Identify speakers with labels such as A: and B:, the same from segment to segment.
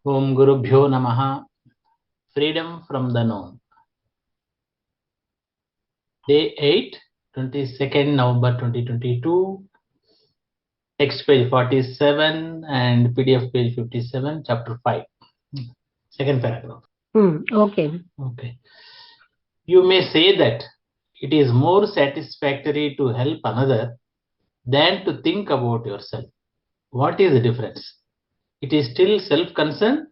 A: Om Gurubhyo Namaha. Freedom from the known. Day 8, 22nd November 2022. Text page 47 and PDF page 57, chapter 5. Second paragraph.
B: Okay.
A: You may say that it is more satisfactory to help another than to think about yourself. What is the difference? It is still self-concern.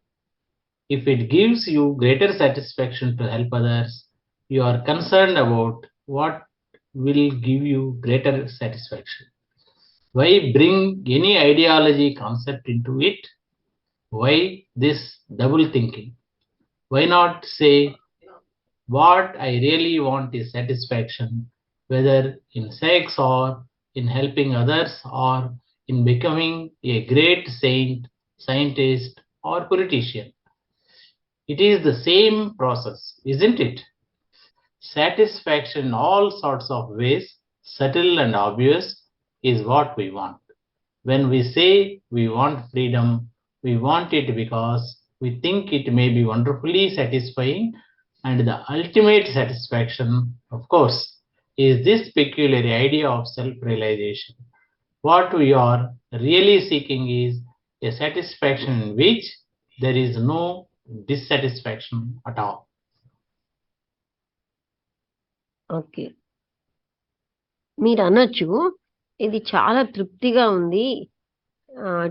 A: If it gives you greater satisfaction to help others, you are concerned about what will give you greater satisfaction. Why bring any ideology concept into it? Why this double thinking? Why not say, what I really want is satisfaction, whether in sex or in helping others or in becoming a great saint, scientist, or politician? It is the same process, isn't it? Satisfaction in all sorts of ways, subtle and obvious, is what we want. When we say we want freedom, we want it because we think it may be wonderfully satisfying, and the ultimate satisfaction, of course, is this peculiar idea of self-realization. What we are really seeking is a satisfaction in which there is no dissatisfaction at all.
B: Okay, మీరు అనొచ్చు ఇది చాలా తృప్తిగా ఉంది,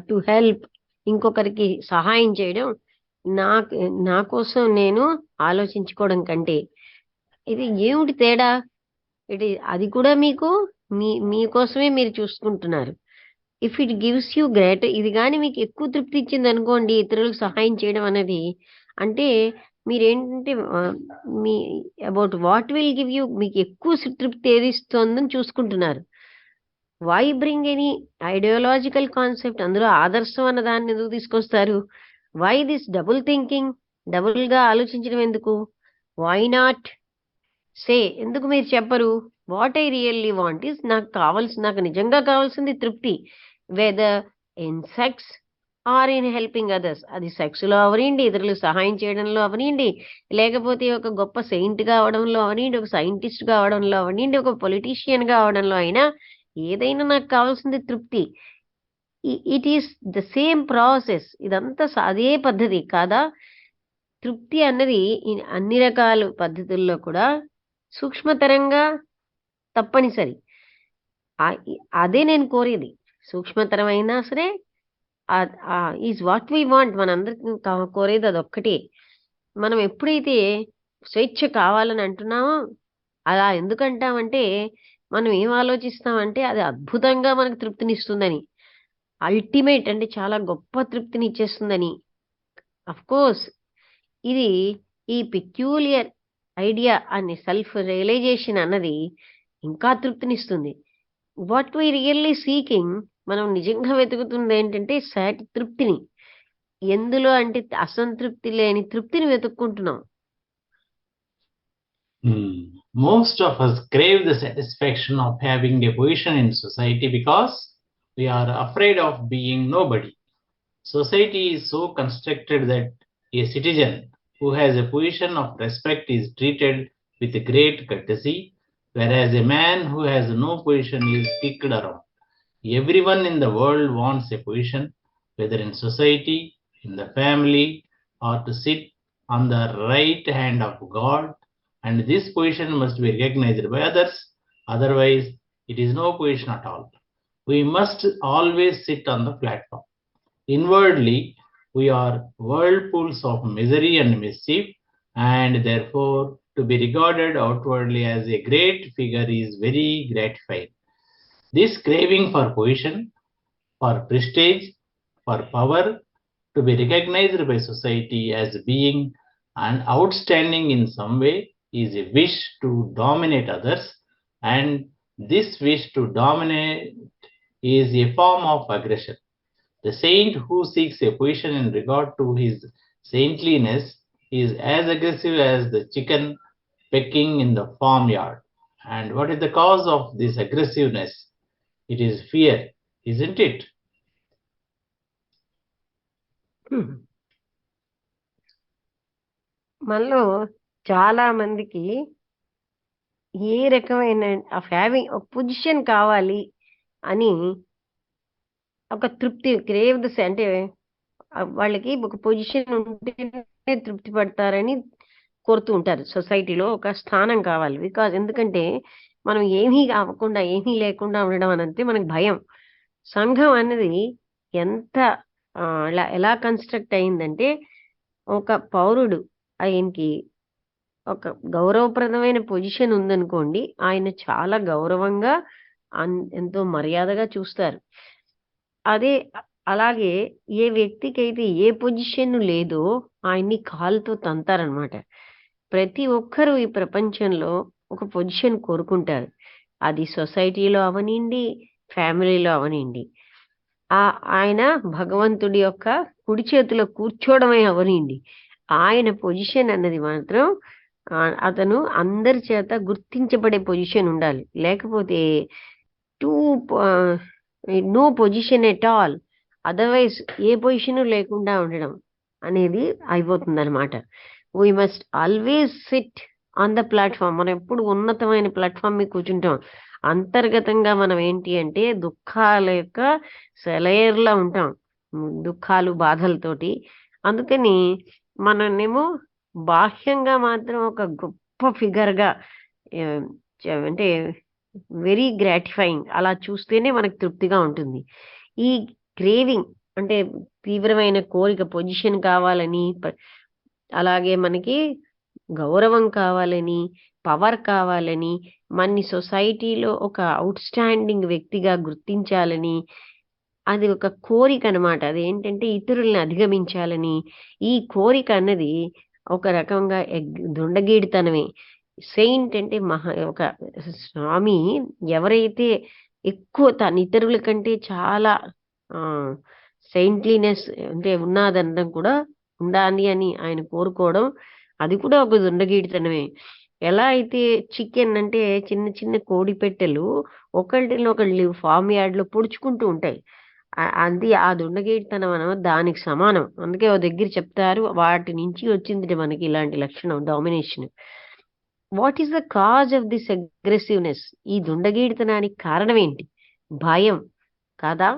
B: to help, ఇంకొకరికి సహాయం చేయడం నా కోసం నేను ఆలోచించుకోవడం కంటే. ఇది ఏమిటి తేడా? అది కూడా మీకు మీకోసమే మీరు చూసుకుంటున్నారు. If it gives you great, ఇది కానీ మీకు ఎక్కువ తృప్తి ఇచ్చింది అనుకోండి, ఇతరులకు సహాయం చేయడం అనేది, అంటే మీరేంటంటే మీ about what will give you, మీకు ఎక్కువ తృప్తి ఏది ఇస్తుందని చూసుకుంటున్నారు. Why bring any ideological concept? అందులో ఆదర్శం అన్న దాన్ని ఎందుకు తీసుకొస్తారు? Why this double thinking? Double గా ఆలోచించడం ఎందుకు? వై నాట్ సే, ఎందుకు మీరు చెప్పరు what I really want is, నాకు నిజంగా కావాల్సింది తృప్తి, whether in sex or in helping others. అది సెక్స్ లో అవనివ్వండి, ఇతరులు సహాయం చేయడంలో అవనివ్వండి, లేకపోతే ఒక గొప్ప సెయింట్ గా అవడంలో అవనివ్వండి, ఒక సైంటిస్ట్ గా అవడంలో అవనివ్వండి, ఒక పొలిటీషియన్ గా అవడంలో అయినా, ఏదైనా నాకు కావాల్సింది తృప్తి. It is the same process. ఇదంతా అదే పద్ధతి కాదా? తృప్తి అన్నది అన్ని రకాల పద్ధతుల్లో కూడా సూక్ష్మతరంగా తప్పనిసరి. అదే నేను కోరేది. సూక్ష్మతరమైనా సరే ఈజ్ వాట్ వీ వాంట్. మనందరికి కోరేది అదొక్కటే. మనం ఎప్పుడైతే స్వేచ్ఛ కావాలని అంటున్నామో, అలా ఎందుకంటామంటే మనం ఏం ఆలోచిస్తామంటే అది అద్భుతంగా మనకు తృప్తినిస్తుందని, అల్టిమేట్ అంటే చాలా గొప్ప తృప్తిని ఇచ్చేస్తుందని. అఫ్ కోర్స్ ఇది ఈ పెక్యూలియర్ ఐడియా అనే సెల్ఫ్ రియలైజేషన్ అన్నది ఇంకా తృప్తినిస్తుంది. వాట్ వీ రియల్లీ సీకింగ్, మనం నిజంగా వెతుకుతుంది ఏంటంటే తృప్తిని. ఎందులో అంటే అసంతృప్తి లేని తృప్తిని వెతుక్కుంటున్నాం.
A: Most of us crave the satisfaction of having a position in society because we are afraid of being nobody. Society is so constructed that a citizen who has a position of respect is treated with great courtesy, whereas a man who has no position is kicked around. Everyone in the world wants a position, whether in society, in the family, or to sit on the right hand of God, and this position must be recognized by others, otherwise it is no position at all. We must always sit on the platform. Inwardly, we are whirlpools of misery and mischief, and therefore to be regarded outwardly as a great figure is very gratifying. This craving for position, for prestige, for power, to be recognized by society as being an outstanding in some way, is a wish to dominate others, and this wish to dominate is a form of aggression. The saint who seeks a position in regard to his saintliness is as aggressive as the chicken pecking in the farmyard. And what is the cause of this aggressiveness? It is fear, isn't it?
B: మనలో చాలా మందికి ఏ రకమైన of having ఒక position కావాలి అని ఒక తృప్తి crave this అంటే వాళ్ళకి ఒక పొజిషన్ ఉంటేనే తృప్తి పడతారని కోరుతూ ఉంటారు. సొసైటీలో ఒక స్థానం కావాలి. ఎందుకంటే మనం ఏమీ అవ్వకుండా ఏమీ లేకుండా ఉండడం అనంటే మనకు భయం. సంఘం అనేది ఎంత ఎలా కన్స్ట్రక్ట్ అయిందంటే ఒక పౌరుడు ఆయనకి ఒక గౌరవప్రదమైన పొజిషన్ ఉందనుకోండి, ఆయన చాలా గౌరవంగా ఎంతో మర్యాదగా చూస్తారు. అదే అలాగే ఏ వ్యక్తికైతే ఏ పొజిషన్ లేదో ఆయన్ని కాలుతో తంతారనమాట. ప్రతి ఒక్కరూ ఈ ప్రపంచంలో ఒక పొజిషన్ కోరుకుంటారు. అది సొసైటీలో అవనిండి, ఫ్యామిలీలో అవనిండి. ఆయన భగవంతుడి యొక్క కుడి చేతిలో కూర్చోవడమే అవనిండి. ఆయన పొజిషన్ అన్నది మాత్రం అతను అందరి చేత గుర్తించబడే పొజిషన్ ఉండాలి. లేకపోతే to no position at all, otherwise ఏ పొజిషన్ లేకుండా ఉండడం అనేది అయిపోతుందన్నమాట. We must always sit on the platform. మనం ఎప్పుడు ఉన్నతమైన ప్లాట్ఫామ్ మీద కూర్చుంటాం. అంతర్గతంగా మనం ఏంటి అంటే దుఃఖాల యొక్క సెలయేర్లా ఉంటాం, దుఃఖాలు బాధలతోటి. అందుకని మననేమో బాహ్యంగా మాత్రం ఒక గొప్ప ఫిగర్గా అంటే వెరీ గ్రాటిఫైయింగ్ అలా చూస్తేనే మనకు తృప్తిగా ఉంటుంది. ఈ క్రేవింగ్ అంటే తీవ్రమైన కోరిక, పొజిషన్ కావాలని, అలాగే మనకి గౌరవం కావాలని, పవర్ కావాలని, మన సొసైటీలో ఒక అవుట్ స్టాండింగ్ వ్యక్తిగా గుర్తించాలని, అది ఒక కోరిక అనమాట. అదేంటంటే ఇతరుల్ని అధిగమించాలని. ఈ కోరిక అన్నది ఒక రకంగా దుండగీడితనమే. సెయింట్ అంటే ఒక స్వామి ఎవరైతే ఎక్కువ తన ఇతరుల కంటే చాలా సెయింట్లీనెస్ అంటే ఉన్నదనడం కూడా ఉండాలి అని ఆయన కోరుకోవడం, అది కూడా ఒక దుండగీడితనమే. ఎలా అయితే చికెన్ అంటే చిన్న చిన్న కోడి పెట్టెలు ఒకళ్ళని ఫామ్ యార్డ్ లో పొడుచుకుంటూ ఉంటాయి. అది ఆ దుండగీడితనం అనమాట, దానికి సమానం. అందుకే ఓ దగ్గర చెప్తారు, వాటి నుంచి వచ్చింది మనకి ఇలాంటి లక్షణం, domination. What is the cause of this aggressiveness? ఈ దుండగీడితనానికి కారణం ఏంటి? భయం కాదా?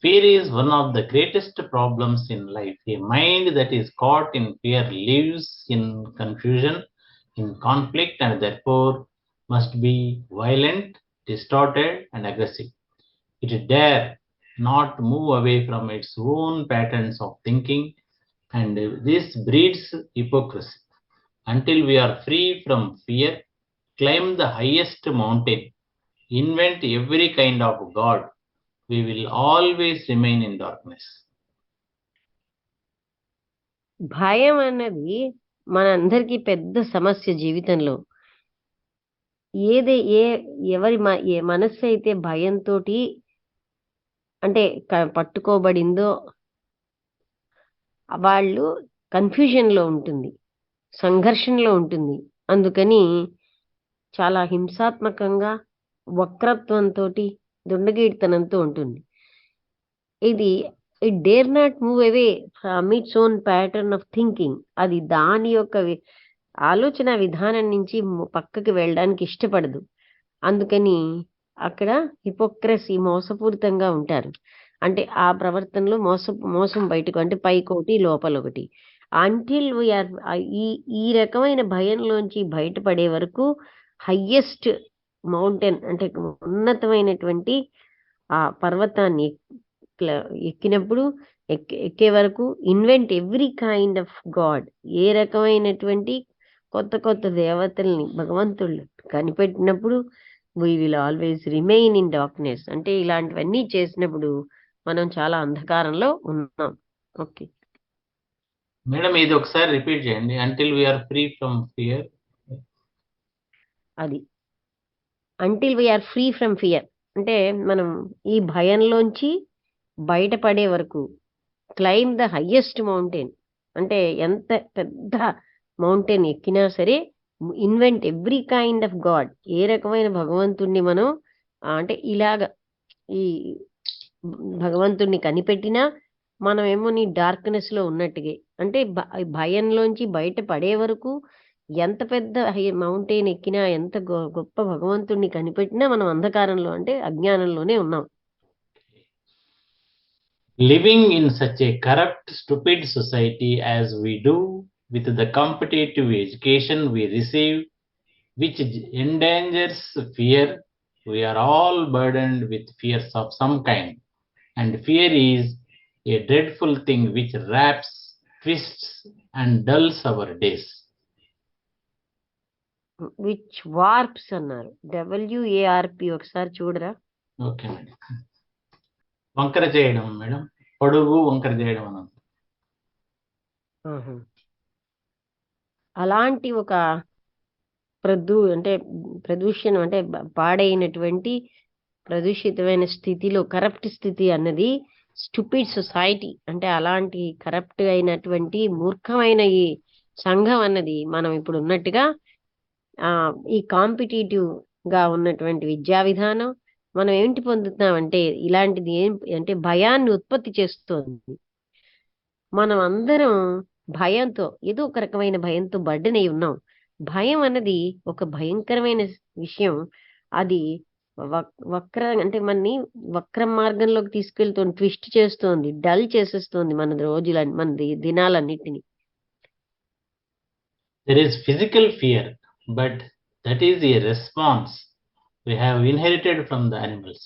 A: Fear is one of the greatest problems in life. A mind that is caught in fear lives in confusion, in conflict, and therefore must be violent, distorted, and aggressive. It dare not move away from its own patterns of thinking, and this breeds hypocrisy. Until we are free from fear, climb the highest mountain, invent every kind of God, we will always remain in darkness.
B: భయం అన్నది మనందరికీ పెద్ద సమస్య జీవితంలో. ఎవరి మనస్సు అయితే భయంతో అంటే పట్టుకోబడిందో వాళ్ళు కన్ఫ్యూజన్ లో ఉంటుంది, సంఘర్షణలో ఉంటుంది. అందుకని చాలా హింసాత్మకంగా, వక్రత్వంతో, దుండగీడితనంతో ఉంటుంది. ఇది it dare not move away from its own pattern of thinking. అది దాని యొక్క ఆలోచన విధానం నుంచి పక్కకి వెళ్ళడానికి ఇష్టపడదు. అందుకని అక్కడ హిపోక్రసీ, మోసపూరితంగా ఉంటారు. అంటే ఆ ప్రవర్తనలో మోసం బయటకు, అంటే పైకొకటి లోపల ఒకటి. అంటిల్ వీఆర్ ఈ రకమైన భయంలోంచి బయటపడే వరకు హయ్యెస్ట్ మౌంటైన్ అంటే ఉన్నతమైనటువంటి ఆ పర్వతాన్ని ఎక్కినప్పుడు ఎక్కే వరకు invent every kind of god, ఏ రకమైనటువంటి కొత్త కొత్త దేవతల్ని, భగవంతుళ్ళు కనిపెట్టినప్పుడు we will always remain in darkness. అంటే ఇలాంటివన్నీ చేసినప్పుడు మనం చాలా అంధకారంలో ఉన్నాం. ఓకే
A: మేడం, ఇది ఒకసారి రిపీట్ చేయండి. Until we're free from fear.
B: అది until we're free from fear అంటే మనం ఈ భయంలోంచి బయటపడే వరకు. క్లైమ్ ద హయ్యెస్ట్ మౌంటైన్ అంటే ఎంత పెద్ద మౌంటైన్ ఎక్కినా సరే, invent every kind of god, ఏ రకమైన భగవంతుణ్ణి మనం అంటే ఇలాగ ఈ భగవంతుణ్ణి కనిపెట్టినా మనమేమో నీ డార్క్నెస్ లో ఉన్నట్టుగా అంటే భయంలోంచి బయట పడే వరకు ఎంత పెద్ద మౌంటైన్ ఎక్కినా ఎంత గొప్ప భగవంతుడిని కనిపెట్టినా మనం అంధకారంలో అంటే అజ్ఞానంలోనే ఉన్నాం.
A: Living in such a corrupt, stupid society as we do, with the competitive education we receive, which endangers fear, we are all burdened with fears of some kind. And fear is a dreadful thing which wraps, twists, and dulls our days.
B: Which warps అన్నారు, WARP ఒకసారి చూడరా.
A: Okay madam. వంకర చేయడం madam, పొడుగు వంకర చేయడం అన్నది.
B: అలాంటి ఒక ప్రదూషణం అంటే పాడైనటువంటి ప్రదూషితమైన స్థితిలో కరప్ట్ స్థితి అన్నది స్టూపిడ్ సొసైటీ అంటే అలాంటి కరప్ట్ అయినటువంటి మూర్ఖమైన ఈ సంఘం అన్నది మనం ఇప్పుడు ఉన్నట్టుగా ఈ కాంపిటేటివ్ గా ఉన్నటువంటి విద్యా విధానం మనం ఏంటి పొందుతున్నామంటే ఇలాంటిది అంటే భయాన్ని ఉత్పత్తి చేస్తుంది. మనం అందరం భయంతో ఏదో ఒక రకమైన భయంతో బర్డెన్ అయి ఉన్నాం. భయం అన్నది ఒక భయంకరమైన విషయం. అది అంటే మనని వక్ర మార్గంలోకి తీసుకెళ్తుంది, ట్విస్ట్ చేస్తోంది, డల్ చేసేస్తోంది మన దినాలన్నిటిని.
A: There is physical fear, but that is a response we have inherited from the animals.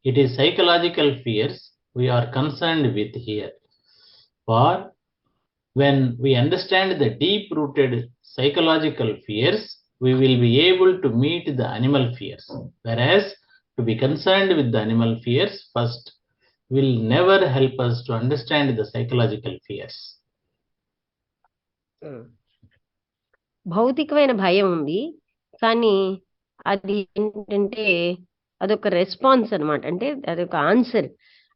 A: It is psychological fears we are concerned with here. For when we understand the deep-rooted psychological fears, we will be able to meet the animal fears. Whereas to be concerned with the animal fears first will never help us to understand the psychological fears.
B: భౌతికమైన భయం ఉంది, కానీ అది ఏంటంటే అదొక response అన్నమాట. అంటే అదొక ఆన్సర్.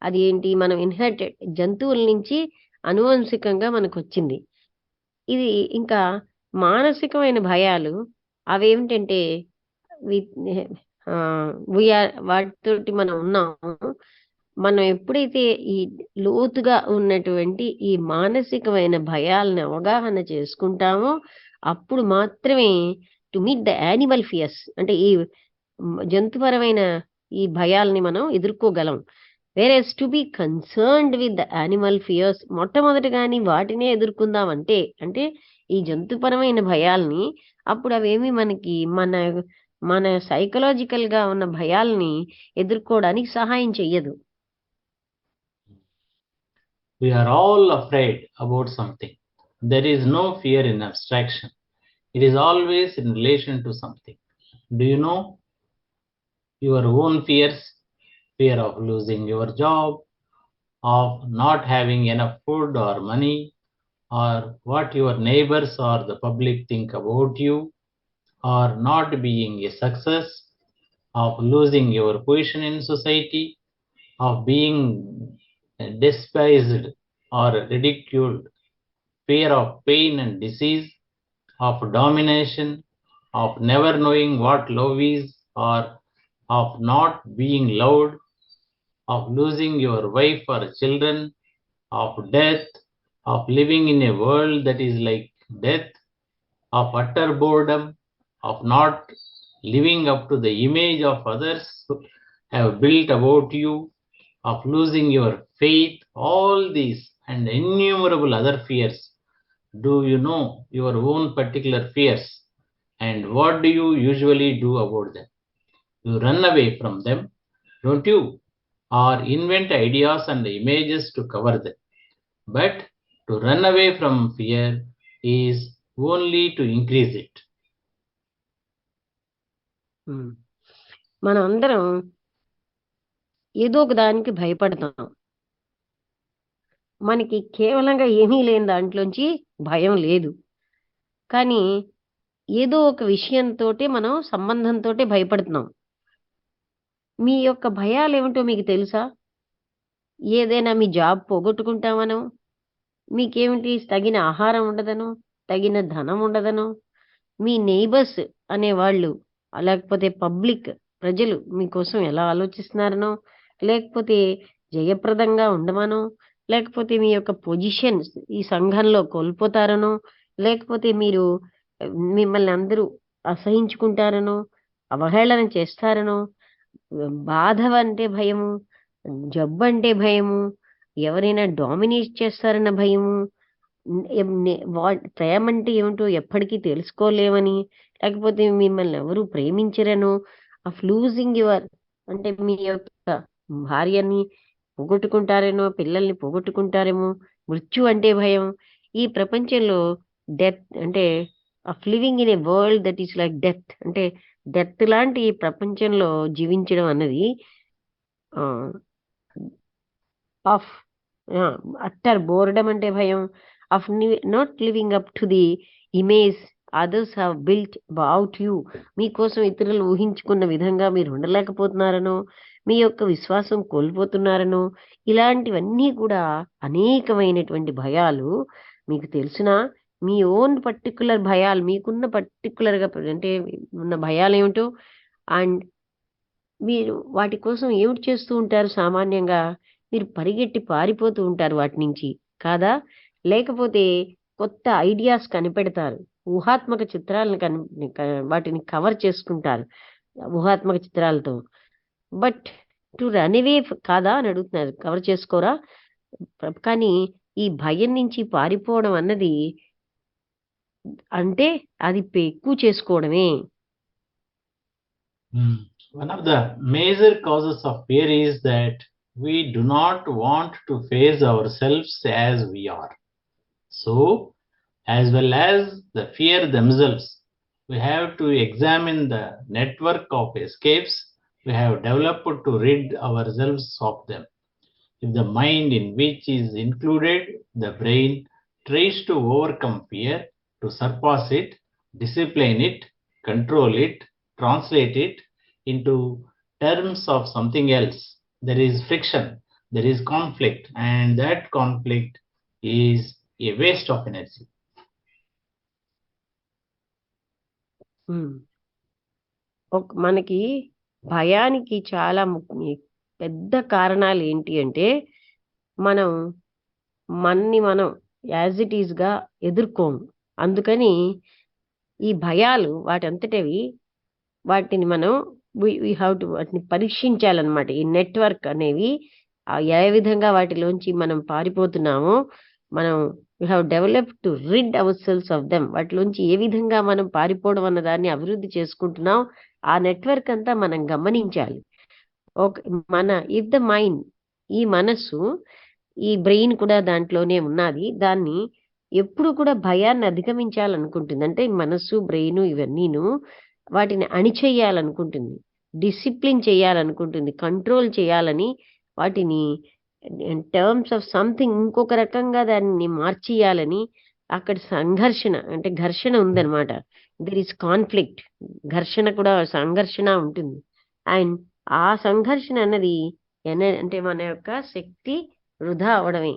B: అది ఏంటి, మనం ఇన్హెరిటెడ్ జంతువుల నుంచి అనువంశికంగా మనకు వచ్చింది. ఇది ఇంకా మానసికమైన భయాలు అవేమిటంటే వాటితోటి మనం ఉన్నాము. మనం ఎప్పుడైతే ఈ లోతుగా ఉన్నటువంటి ఈ మానసికమైన భయాలను అవగాహన చేసుకుంటామో అప్పుడు మాత్రమే to meet the animal fears అంటే ఈ జంతుపరమైన ఈ భయాల్ని మనం ఎదుర్కోగలం. Whereas to be concerned with the animal fears మొట్టమొదటిగాని వాటినే ఎదుర్కొందామంటే అంటే ఈ జంతుపరమైన భయాల్ని అప్పుడు అవేమి మనకి మన సైకలాజికల్ గా ఉన్న భయాల్ని ఎదుర్కోవడానికి సహాయం చెయ్యదు.
A: We are all afraid about something. There is no fear in abstraction. It is always in relation to something. Do you know your own fears? Fear of losing your job, of not having enough food or money, or what your neighbors or the public think about you, or not being a success, of losing your position in society, of being despised or ridiculed, fear of pain and disease, of domination, of never knowing what love is, or of not being loved, of losing your wife or children, of death, of living in a world that is like death, of utter boredom, of not living up to the image of others who have built about you, of losing your faith, all these and innumerable other fears. Do you know your own particular fears? And what do you usually do about them? You run away from them, don't you? Or invent ideas and images to cover them. But to run away from fear is only to increase it.
B: మనం అందరం ఏదో ఒక దానికి భయపడతాం. మనకి కేవలంగా ఏమీ లేని దాంట్లోంచి భయం లేదు, కానీ ఏదో ఒక విషయంతో మనం సంబంధంతో భయపడుతున్నాం. మీ యొక్క భయాలు ఏమిటో మీకు తెలుసా? ఏదైనా మీ జాబ్ పోగొట్టుకుంటామనో, మీకేమిటి తగిన ఆహారం ఉండదనో, తగిన ధనం ఉండదనో, మీ నైబర్స్ అనేవాళ్ళు లేకపోతే పబ్లిక్ ప్రజలు మీకోసం ఎలా ఆలోచిస్తున్నారనో, లేకపోతే జయప్రదంగా ఉండమనో, లేకపోతే మీ యొక్క పొజిషన్స్ ఈ సంఘంలో కోల్పోతారనో, లేకపోతే మీరు మిమ్మల్ని అందరూ అసహించుకుంటారనో, అవహేళన చేస్తారనో, బాధ అంటే భయము, జబ్బు అంటే భయము, ఎవరైనా డామినేట్ చేస్తారన్న భయము, ప్రేమ అంటే ఏమిటో ఎప్పటికీ తెలుసుకోలేమని, లేకపోతే మిమ్మల్ని ఎవరు ప్రేమించరనో, ఆఫ్ లూజింగ్ యువర్ అంటే మీ యొక్క భార్యని పోగొట్టుకుంటారేమో, పిల్లల్ని పోగొట్టుకుంటారేమో, మృత్యు అంటే భయం. ఈ ప్రపంచంలో డెత్ అంటే of living in a world that is like death అంటే డెత్ లాంటి ఈ ప్రపంచంలో జీవించడం అన్నది ఆఫ్ అట్టర్ బోర్డమ్ అంటే భయం, of not living up to the image others have built about you. మీకోసం ఇతరులు ఊహించుకున్న విధంగా మీరు ఉండలేకపోతున్నారనో, మీ యొక్క విశ్వాసం కోల్పోతున్నారనో, ఇలాంటివన్నీ కూడా అనేకమైనటువంటి భయాలు మీకు తెలిసినా మీ ఓన్ పర్టికులర్ భయాలు మీకున్న పర్టికులర్గా అంటే ఉన్న భయాలు ఏమిటో, అండ్ మీరు వాటి కోసం ఏమిటి చేస్తూ ఉంటారు సామాన్యంగా? మీరు పరిగెట్టి పారిపోతూ ఉంటారు వాటి నుంచి కాదా? లేకపోతే కొత్త ఐడియాస్ కనిపెడతారు, ఊహాత్మక చిత్రాలను వాటిని కవర్ చేసుకుంటారు ఊహాత్మక చిత్రాలతో. బట్ టు రన్ అవే కాదా అని అడుగుతున్నారు, కవర్ చేసుకోరా? కానీ ఈ భయం నుంచి పారిపోవడం అన్నది అంటే అది ఎక్కువ చేసుకోవడమే.
A: One of the major causes of fear is that we do not want to face ourselves as we are. So, as well as the fear themselves, we have to examine the network of escapes we have developed to rid ourselves of them. If the mind in which is included the brain tries to overcome fear, to surpass it, discipline it, control it, translate it into terms of something else, there is friction, there is conflict, and that conflict is a waste of energy.
B: మనకి భయానికి చాలా పెద్ద కారణాలు ఏంటి అంటే మనం as it is గా ఎదుర్కోము. అందుకని ఈ భయాలు వాటంతటవి వాటిని మనం వాటిని పరీక్షించాలన్నమాట. ఈ నెట్వర్క్ అనేవి ఏ విధంగా వాటిలోంచి మనం పారిపోతున్నామో మనం we have develop to rid our selves of them. వాటిలోంచి ఏ విధంగా మనం పారిపోవడం అన్న దాన్ని అభివృద్ధి చేసుకుంటున్నాం, ఆ నెట్వర్క్ అంతా మనం గమనించాలి. ఇఫ్ ద మైండ్ ఈ మనస్సు ఈ బ్రెయిన్ కూడా దాంట్లోనే ఉన్నది, దాన్ని ఎప్పుడు కూడా భయాన్ని అధిగమించాలనుకుంటుంది. అంటే మనస్సు బ్రెయిన్ ఇవన్నీను వాటిని అణిచేయాలనుకుంటుంది, డిసిప్లిన్ చేయాలనుకుంటుంది, కంట్రోల్ చేయాలని, వాటిని టర్మ్స్ ఆఫ్ సంథింగ్ ఇంకొక రకంగా దాన్ని మార్చేయాలని. అక్కడ సంఘర్షణ అంటే ఘర్షణ ఉందన్నమాట. దెర్ ఈస్ కాన్ఫ్లిక్ట్, ఘర్షణ కూడా సంఘర్షణ ఉంటుంది. అండ్ ఆ సంఘర్షణ అన్నది అంటే మన యొక్క శక్తి వృధా అవడమే.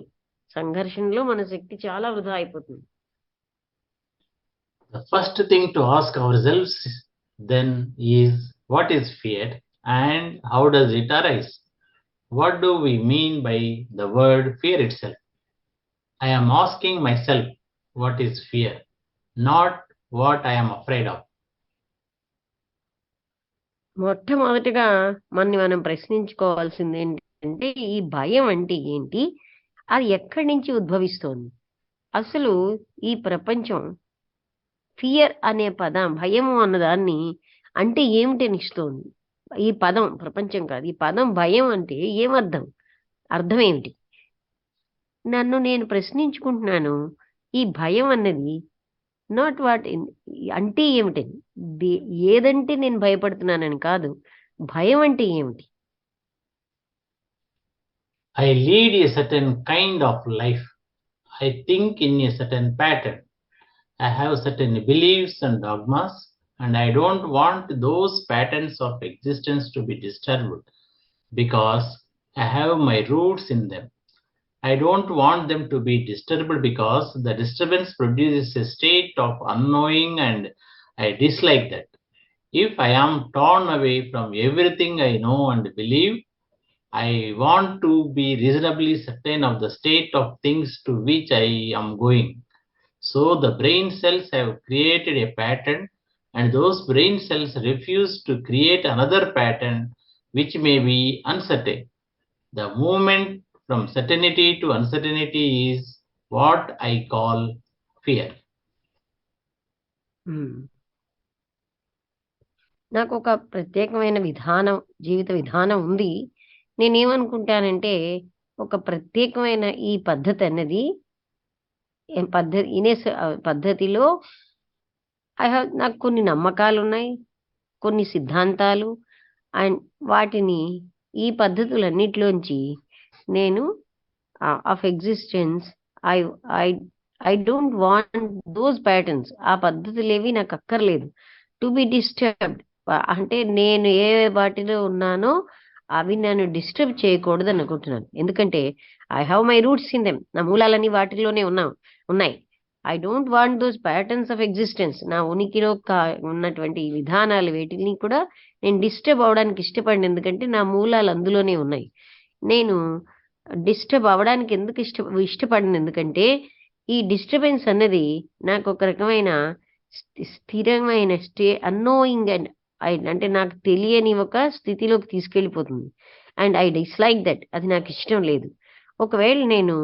B: సంఘర్షణలో మన శక్తి చాలా వృధా అయిపోతుంది.
A: The first thing to ask ourselves then is, what is fear and how does it arise? What do we mean by the word fear itself? I am asking myself, what is fear, not what I am afraid of.
B: మొట్టమొదటిగా మనం ప్రశ్నించుకోవాల్సింది ఏంటంటే ఈ భయం అంటే ఏంటి, అది ఎక్కడి నుంచి ఉద్భవిస్తోంది? అసలు ఈ ప్రపంచం ఫియర్ అనే పదం, భయము అన్నదాన్ని అంటే ఏమిటనిస్తోంది? ఈ పదం ప్రపంచం కాదు, ఈ పదం భయం అంటే ఏమర్థం, అర్థం ఏమిటి? నన్ను నేను ప్రశ్నించుకుంటున్నాను, ఈ భయం అన్నది నాట్ వాట్ అంటే ఏమిటని, ఏదంటే నేను భయపడుతున్నానని కాదు, భయం అంటే ఏమిటి?
A: I lead a certain kind of life. I think in a certain pattern. I have certain beliefs and dogmas, and I don't want those patterns of existence to be disturbed because I have my roots in them. I don't want them to be disturbed because the disturbance produces a state of unknowing, and I dislike that. If I am torn away from everything I know and believe, I want to be reasonably certain of the state of things to which I am going. So the brain cells have created a pattern, and those brain cells refuse to create another pattern which may be uncertain. The movement from certainty to uncertainty is what I call fear.
B: నాకు ఒక ప్రత్యేకమైన విధానం, జీవిత విధానం ఉంది. నేనేమనుకుంటానంటే ఒక ప్రత్యేకమైన ఈ పద్ధతి అన్నది పద్ధతిలో నాకు కొన్ని నమ్మకాలు ఉన్నాయి, కొన్ని సిద్ధాంతాలు, అండ్ వాటిని ఈ పద్ధతులన్నిటిలోంచి నేను of existence I I I don't want those patterns. ఆ పద్ధతులేవి నాకు అక్కర్లేదు. టు బి డిస్టర్బ్డ్, అంటే నేను ఏ వాటిలో ఉన్నానో అవి నన్ను డిస్టర్బ్ చేయకూడదు అనుకుంటున్నాను. ఎందుకంటే I have my roots in them. నా మూలాలన్నీ వాటిలోనే ఉన్నాయి. I don't want those patterns of existence. నా ఉనికిలో ఉన్నటువంటి విధానాలు వేటిని కూడా నేను డిస్టర్బ్ అవడానికి ఇష్టపడిన, ఎందుకంటే నా మూలాలు అందులోనే ఉన్నాయి. నేను డిస్టర్బ్ అవ్వడానికి ఎందుకు ఇష్టపడిన, ఎందుకంటే ఈ డిస్టర్బెన్స్ అన్నది నాకు ఒక రకమైన స్థిరమైన అన్నోయింగ్ అండ్ అంటే నాకు తెలియని ఒక స్థితిలోకి తీసుకెళ్ళిపోతుంది. And I dislike that. అది నాకు ఇష్టం లేదు. ఒకవేళ నేను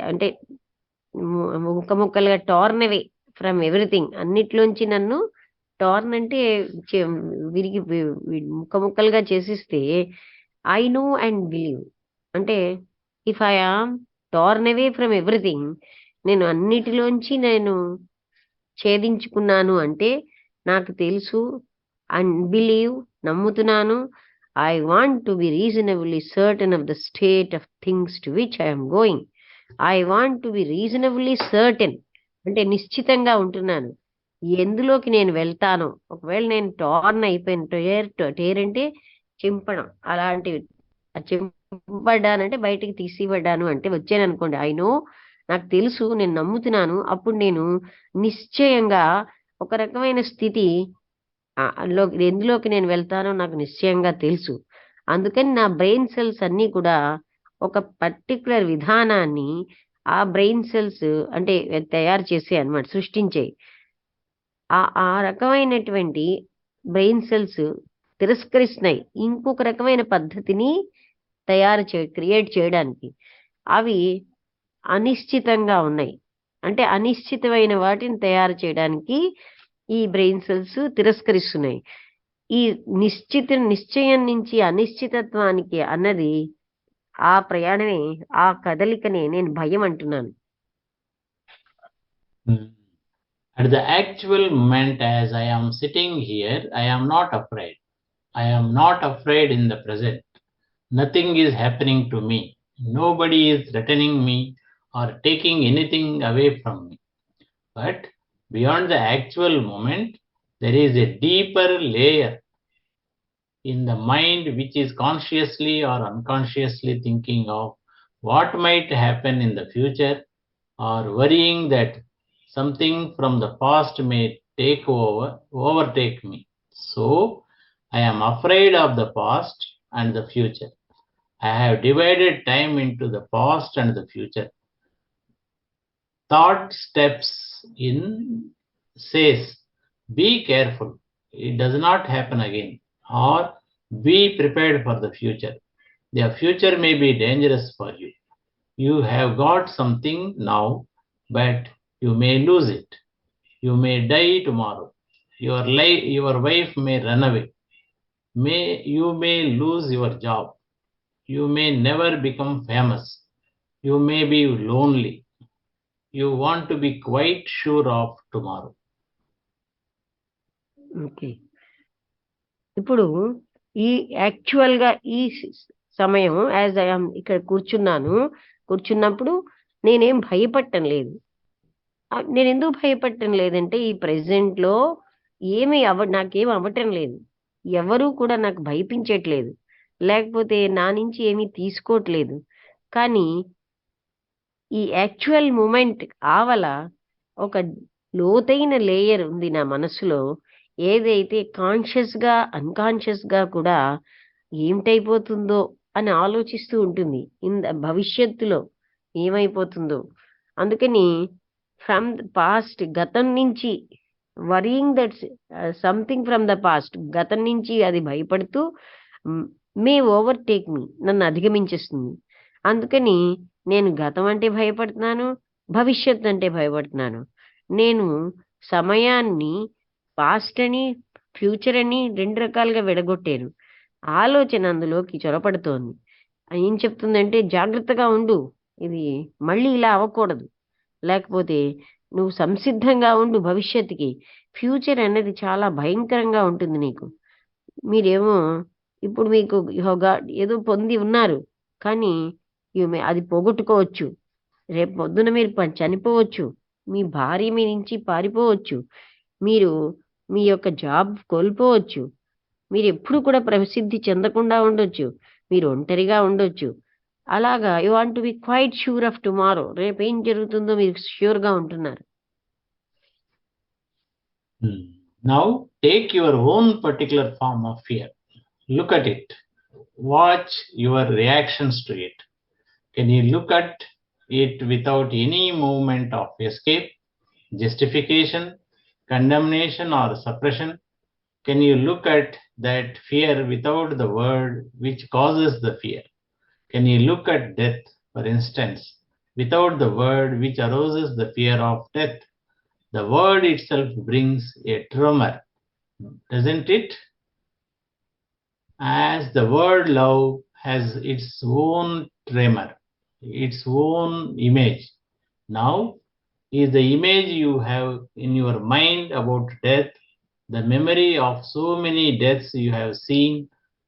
B: అంటే ముక్కలుగా టార్న్ అవే ఫ్రమ్ ఎవ్రీథింగ్, అన్నిట్లోంచి నన్ను టార్న్ అంటే విరిగి ముక్కలుగా చేసిస్తే ఐ నో అండ్ బిలీవ్, అంటే if I am torn away from everything, నేను అన్నిటిలోంచి నేను ఛేదించుకున్నాను అంటే నాకు తెలుసు, అండ్ బిలీవ్, నమ్ముతున్నాను. I want to be reasonably certain of the state of things to which I'm going. I want to be reasonably certain, అంటే నిశ్చితంగా ఉంటున్నాను ఎందులోకి నేను వెళ్తానో. ఒకవేళ నేను టార్న్ అయిపోయిన, టేర్ అంటే చింపడం, అలాంటివి చింపబడ్డానంటే బయటికి తీసిపడ్డాను అంటే వచ్చాను అనుకోండి, ఐ నో, నాకు తెలుసు, నేను నమ్ముతున్నాను. అప్పుడు నేను నిశ్చయంగా ఒక రకమైన స్థితి ఎందులోకి నేను వెళ్తానో నాకు నిశ్చయంగా తెలుసు. అందుకని నా బ్రెయిన్ సెల్స్ అన్నీ కూడా ఒక పర్టికులర్ విధానాన్ని ఆ బ్రెయిన్ సెల్స్ అంటే తయారు చేసే అన్నమాట, సృష్టించాయి. ఆ రకమైనటువంటి బ్రెయిన్ సెల్స్ తిరస్కరిస్తున్నాయి ఇంకొక రకమైన పద్ధతిని క్రియేట్ చేయడానికి. అవి అనిశ్చితంగా ఉన్నాయి, అంటే అనిశ్చితమైన వాటిని తయారు చేయడానికి ఈ బ్రెయిన్ సెల్స్ తిరస్కరిస్తున్నాయి. ఈ నిశ్చయం నుంచి అనిశ్చితత్వానికి అన్నది ఆ ప్రయాణమే, ఆ కదలికనే నేను భయం అంటున్నాను.
A: At the actual moment, as I am sitting here, I am not afraid. I am not afraid in the present. Nothing is happening to me. Nobody is threatening me or taking anything away from me. But beyond the actual moment, there is a deeper layer in the mind which is consciously or unconsciously thinking of what might happen in the future, or worrying that something from the past may overtake me. So I am afraid of the past and the future. I have divided time into the past and the future. Thought steps in, says, be careful, it does not happen again, or be prepared for the future. The future may be dangerous for you. You have got something now, but you may lose it. You may die tomorrow. Your wife may run away. You may lose your job. You may never become famous. You may be lonely. You want to be quite sure of tomorrow.
B: Okay, ఇప్పుడు ఈ యాక్చువల్గా ఈ సమయం as I'm ఇక్కడ కూర్చున్నప్పుడు నేనేం భయపడటం లేదు. నేను ఎందుకు భయపడటం లేదంటే ఈ ప్రెసెంట్లో నాకేం అవ్వటం లేదు, ఎవరూ కూడా నాకు భయపించట్లేదు, లేకపోతే నా నుంచి ఏమీ తీసుకోవట్లేదు. కానీ ఈ యాక్చువల్ మూమెంట్ ఆవల ఒక లోతైన లేయర్ ఉంది నా మనసులో, ఏదైతే కాన్షియస్గా అన్కాన్షియస్గా కూడా ఏమిటైపోతుందో అని ఆలోచిస్తూ ఉంటుంది భవిష్యత్తులో ఏమైపోతుందో. అందుకని ఫ్రమ్ ద పాస్ట్, గతం నుంచి worrying that's something from the past, గతం నుంచి అది భయపడుతూ మే ఓవర్టేక్ మీ, నన్ను అధిగమించేస్తుంది. అందుకని నేను గతం అంటే భయపడుతున్నాను, భవిష్యత్తు అంటే భయపడుతున్నాను. నేను సమయాన్ని పాస్ట్ అని ఫ్యూచర్ అని 2 రకాలుగా విడగొట్టాను. ఆలోచన అందులోకి చొరపడుతోంది. ఏం చెప్తుందంటే జాగ్రత్తగా ఉండు, ఇది మళ్ళీ ఇలా అవ్వకూడదు, లేకపోతే నువ్వు సంసిద్ధంగా ఉండు భవిష్యత్తుకి. ఫ్యూచర్ అనేది చాలా భయంకరంగా ఉంటుంది నీకు. మీరేమో ఇప్పుడు మీకు ఏదో పొంది ఉన్నారు, కానీ అది పోగొట్టుకోవచ్చు. రేపు పొద్దున మీరు చనిపోవచ్చు, మీ భార్య మీ నుంచి పారిపోవచ్చు, మీరు మీ యొక్క జాబ్ కోల్పోవచ్చు, మీరు ఎప్పుడు కూడా ప్రసిద్ధి చెందకుండా ఉండొచ్చు, మీరు ఒంటరిగా ఉండొచ్చు. అలాగా you want to B quiet sure of tomorrow, రేపు ఏం జరుగుతుందో మీరు ష్యూర్గా ఉంటున్నారు.
A: Now take your own particular form of fear. Look at it. Watch your reactions to it. Can you look at it without any movement of escape, justification, condemnation, or suppression? Can you look at that fear without the word which causes the fear? Can you look at death, for instance, without the word which arouses the fear of death? The word itself brings a tremor, doesn't it? As the word love has its own tremor, its own image. Now, is the image you have in your mind about death, the memory of so many deaths you have seen,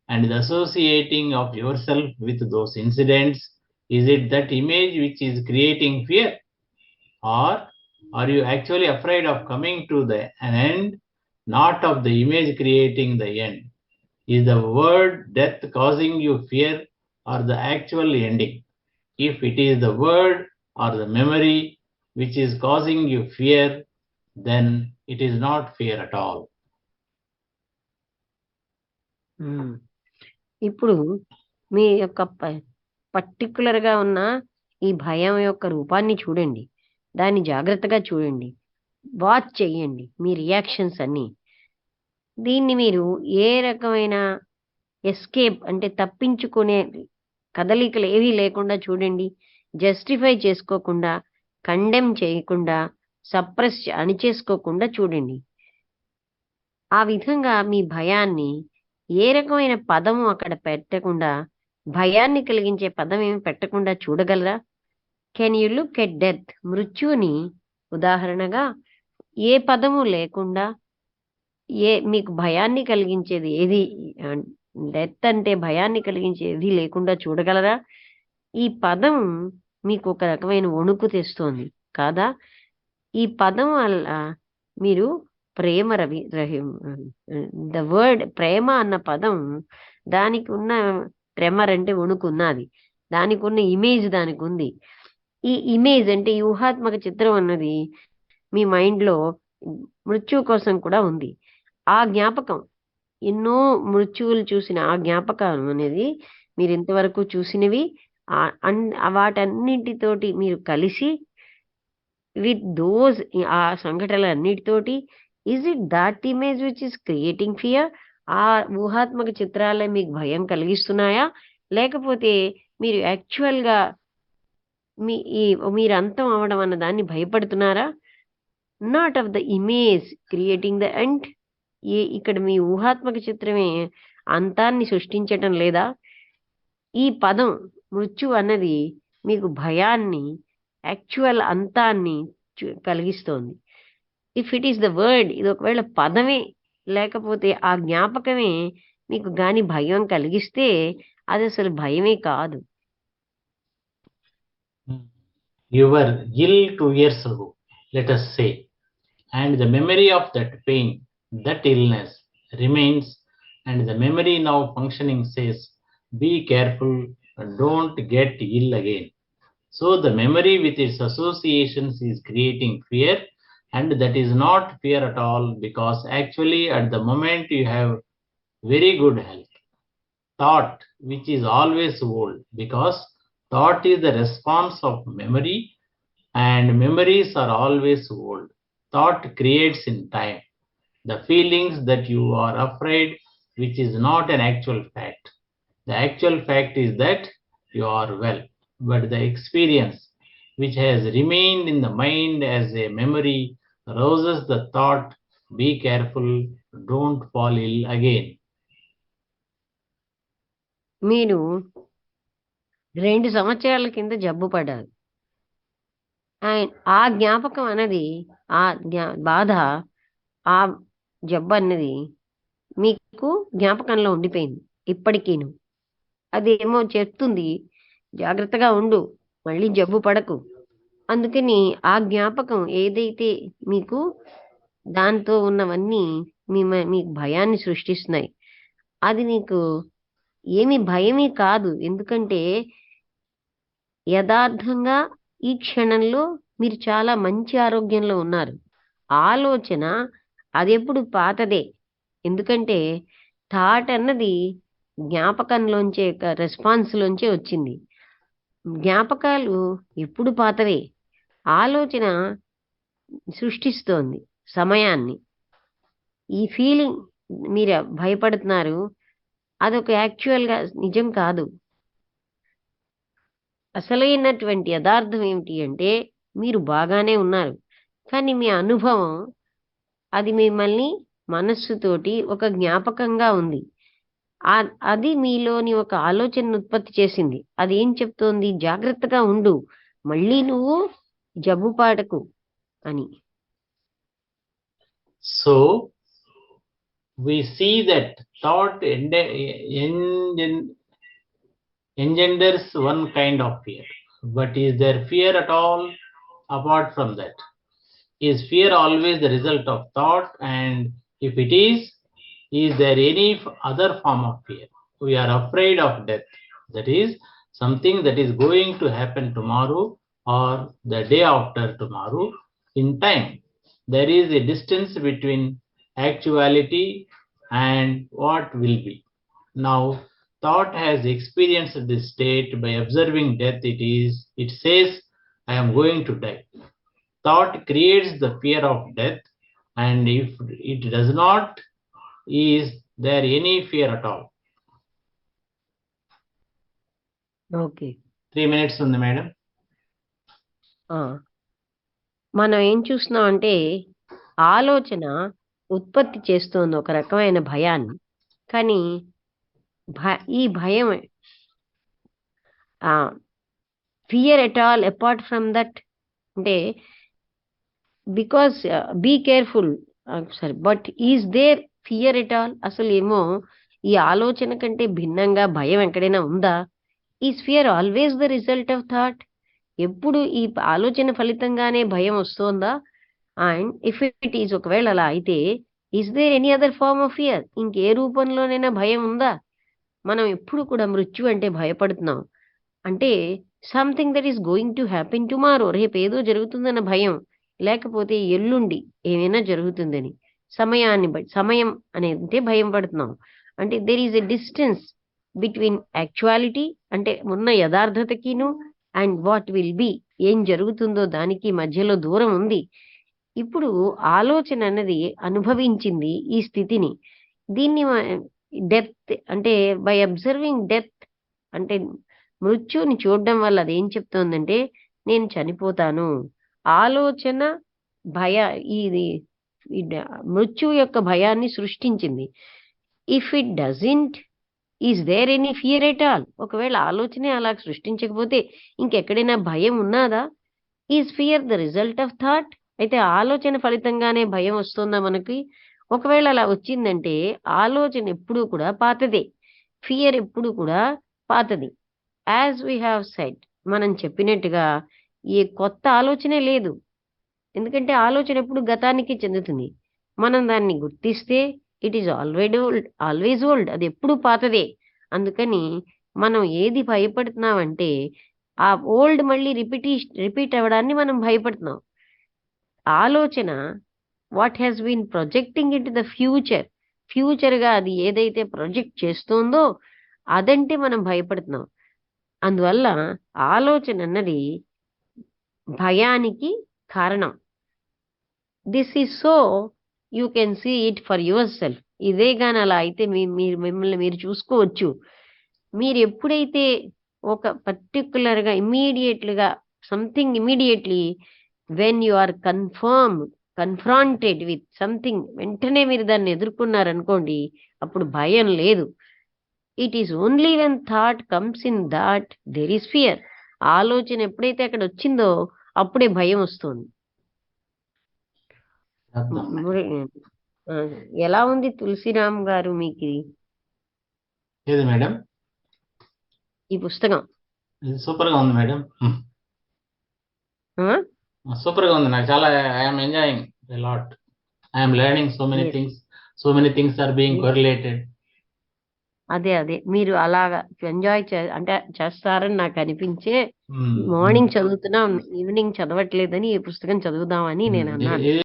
A: and the associating of yourself with those incidents, is it that image which is creating fear? Or are you actually afraid of coming to an end, not of the image creating the end? Is the word death causing you fear, or the actual ending? If it is the word or the memory which is causing you fear, then it is not fear at all.
B: ఇప్పుడు మీ యొక్క పర్టికులర్గా ఉన్న ఈ భయం యొక్క రూపాన్ని చూడండి, దాన్ని జాగ్రత్తగా చూడండి, వాచ్ చెయ్యండి మీ రియాక్షన్స్ అన్నీ. దీన్ని మీరు ఏ రకమైన ఎస్కేప్ అంటే తప్పించుకునే కదలికలు ఏవీ లేకుండా చూడండి. జస్టిఫై చేసుకోకుండా, కండెమ్ చేయకుండా, సప్రెస్ అణిచేసుకోకుండా చూడండి. ఆ విధంగా మీ భయాన్ని ఏ రకమైన పదము అక్కడ పెట్టకుండా, భయాన్ని కలిగించే పదం ఏమి పెట్టకుండా చూడగలరా? Can you look at death, మృత్యుని ఉదాహరణగా ఏ పదము లేకుండా, మీకు భయాన్ని కలిగించేది ఏది, డెత్ అంటే భయాన్ని కలిగించేది లేకుండా చూడగలరా? ఈ పదం మీకు ఒక రకమైన వణుకు తెస్తోంది కాదా? ఈ పదం వల్ల మీరు ప్రేమ ద వర్డ్ ప్రేమ అన్న పదం, దానికి ఉన్న ట్రెమర్ అంటే వణుకు ఉన్నది, దానికి ఉన్న ఇమేజ్ దానికి ఉంది. ఈ ఇమేజ్ అంటే ఈ ఊహాత్మక చిత్రం అన్నది మీ మైండ్లో మృత్యువు కోసం కూడా ఉంది. ఆ జ్ఞాపకం, ఎన్నో మృత్యువులు చూసిన ఆ జ్ఞాపకం అనేది మీరు ఇంతవరకు చూసినవి, వాటన్నిటితోటి మీరు కలిసి విత్ దోస్ ఆ సంఘటనలన్నిటితోటి, is it that image which is creating fear? ఆ ఊహాత్మక చిత్రాలే మీకు భయం కలిగిస్తున్నాయా, లేకపోతే మీరు యాక్చువల్గా మీరు అంతం అవ్వడం అన్న దాన్ని భయపడుతున్నారా? Not of the image creating the end. ఇక్కడ మీ ఊహాత్మక చిత్రమే అంతాన్ని సృష్టించటం లేదా? ఈ పదం మృత్యు అన్నది మీకు భయాన్ని, యాక్చువల్ అంతాన్ని కలిగిస్తోంది. If it is the word, ఇది ఒకవేళ పదమే లేకపోతే ఆ జ్ఞాపకమే మీకు గాని భయం కలిగిస్తే అది అసలు భయమే కాదు.
A: You were ill 2 years ago, let us say, and the memory of that pain, that illness remains, and the memory now functioning says, be careful, don't get ill again. So the memory with its associations is creating fear, and that is not fear at all, because actually at the moment you have very good health. Thought which is always old, because thought is the response of memory, and memories are always old. Thought creates in time the feelings that you are afraid, which is not an actual fact. The actual fact is that you are well, but the experience which has remained in the mind as a memory rouses the thought, be careful, don't fall ill again.
B: మీరు 2 సంవత్సరాల కింద జబ్బు పడ్డారు. ఆ జ్ఞాపకం అన్నది, ఆ బాధ, ఆ జబ్బు అన్నది మీకు జ్ఞాపకంలో ఉండిపోయింది ఇప్పటికీను. అదేమో చెప్తుంది, జాగ్రత్తగా ఉండు, మళ్ళీ జబ్బు పడకు. అందుకని ఆ జ్ఞాపకం ఏదైతే మీకు దాంతో ఉన్నవన్నీ మీకు భయాన్ని సృష్టిస్తున్నాయి. అది నీకు ఏమి భయమే కాదు. ఎందుకంటే యథార్థంగా ఈ క్షణంలో మీరు చాలా మంచి ఆరోగ్యంలో ఉన్నారు. ఆలోచన అది ఎప్పుడు పాతదే. ఎందుకంటే థాట్ అన్నది జ్ఞాపకంలోంచే, రెస్పాన్స్ లోంచే వచ్చింది. జ్ఞాపకాలు ఎప్పుడు పాతవే. ఆలోచన సృష్టిస్తోంది సమయాన్ని. ఈ ఫీలింగ్ మీరు భయపడుతున్నారు, అదొక యాక్చువల్గా నిజం కాదు. అసలైనటువంటి యథార్థం ఏమిటి అంటే మీరు బాగానే ఉన్నారు, కానీ మీ అనుభవం అది మిమ్మల్ని మనస్సుతోటి ఒక జ్ఞాపకంగా ఉంది. అది మీలోని ఒక ఆలోచనను ఉత్పత్తి చేసింది. అది ఏం చెప్తోంది? జాగ్రత్తగా ఉండు, మళ్ళీ నువ్వు జబ్బు పాడకు అని.
A: So we see that thought engenders one kind of fear. But is there fear at all apart from that? Is fear always the result of thought? And if it is there any other form of fear? We are afraid of death. That is something that is going to happen tomorrow or the day after tomorrow in time. There is a distance between actuality and what will be. Now, thought has experienced this state by observing death. It says, I am going to die. Thought creates the fear of death, and if it does not, is there any fear at all?
B: Okay,
A: 3 minutes ఉంది madam.
B: మనం ఏం చూస్తున్నాం అంటే ఆలోచన ఉత్పత్తి చేస్తోంది ఒక రకమైన భయాన్ని. కానీ ఈ భయం, fear at all apart from that అంటే బికాస్ బీ కేర్ఫుల్, సరే, but is there fear at all? అసలు ఏమో ఈ ఆలోచన కంటే భిన్నంగా భయం ఎక్కడైనా ఉందా? Is fear always the result of thought? ఎప్పుడు ఈ ఆలోచన ఫలితంగానే భయం వస్తోందా? అండ్ ఇఫ్ ఇట్ ఈజ్, ఒకవేళ అలా అయితే, is there any other form of fear? ఇంకే రూపంలోనైనా భయం ఉందా? మనం ఎప్పుడు కూడా మృత్యు అంటే భయపడుతున్నాం అంటే something that is going to happen tomorrow, రేపు ఏదో జరుగుతుందన్న భయం, లేకపోతే ఎల్లుండి ఏమైనా జరుగుతుందని, సమయాన్ని బట్టి, సమయం అనేది భయం పడుతున్నాం. అంటే there is a distance between actuality, అంటే ఉన్న యథార్థతకిను, అండ్ వాట్ విల్ బి, ఏం జరుగుతుందో దానికి మధ్యలో దూరం ఉంది. ఇప్పుడు ఆలోచన అన్నది అనుభవించింది ఈ స్థితిని. దీన్ని డెత్ అంటే బై అబ్జర్వింగ్ డెత్ అంటే మృత్యుని చూడడం వల్ల అదేం చెప్తోందంటే నేను చనిపోతాను. ఆలోచన ఇది మృత్యు యొక్క భయాన్ని సృష్టించింది. If it doesn't, is there any fear at all? ఒకవేళ ఆలోచనే అలా సృష్టించకపోతే ఇంకెక్కడైనా భయం ఉన్నదా? Is fear the result of thought? అయితే ఆలోచన ఫలితంగానే భయం వస్తుందా మనకి? ఒకవేళ అలా వచ్చిందంటే ఆలోచన ఎప్పుడూ కూడా పాతదే, ఫియర్ ఎప్పుడు కూడా పాతది. యాజ్ వీ హ్యావ్ సెడ్, మనం చెప్పినట్టుగా ఏ కొత్త ఆలోచనే లేదు. ఎందుకంటే ఆలోచన ఎప్పుడు గతానికి చెందుతుంది. మనం దాన్ని గుర్తిస్తే ఇట్ ఈజ్ ఆల్వేజ్ ఓల్డ్, అది ఎప్పుడు పాతదే. అందుకని మనం ఏది భయపడుతున్నామంటే ఆ ఓల్డ్ మళ్ళీ రిపీట్ అవ్వడాన్ని మనం భయపడుతున్నాం. ఆలోచన what has been projecting in to the future, ఫ్యూచర్గా అది ఏదైతే ప్రొజెక్ట్ చేస్తుందో అదంటే మనం భయపడుతున్నాం. అందువల్ల ఆలోచన అన్నది భయానికి కారణం. This is so you can see it for yourself. ఇదే గాని అలా అయితే మీరు మిమ్మల్ని మీరు చూసుకోవచ్చు. మీరు ఎప్పుడైతే ఒక పర్టికులర్గా ఇమీడియట్లుగా something immediately when you are confronted with something, వెంటనే మీరు దాన్ని ఎదుర్కొన్నారనుకోండి, అప్పుడు భయం లేదు. It is only when thought comes in that there is fear. ఆలోచన ఎప్పుడైతే అక్కడ వచ్చిందో అప్పుడే భయం వస్తుంది.
A: అర్థం.
B: ఆ, ఎలా ఉంది తులసిరామ్ గారు మీకు
A: ఏది మేడం?
B: ఈ పుస్తకం?
A: ఇది సూపర్ గా ఉంది మేడం.
B: ఆ?
A: సూపర్ గా ఉంది. నాకు చాలా I'm enjoying a lot. I'm learning so many
B: Yes.
A: Things. So many things are being
B: Yes.
A: Correlated.
B: అదే మీరు అలాగా ఎంజాయ్ అంటే చేస్తారని నాకు అనిపించే మార్నింగ్ చదువుతున్నా, ఈవినింగ్ చదవట్లేదని ఈ పుస్తకం చదువుదామని నేను అన్నాను.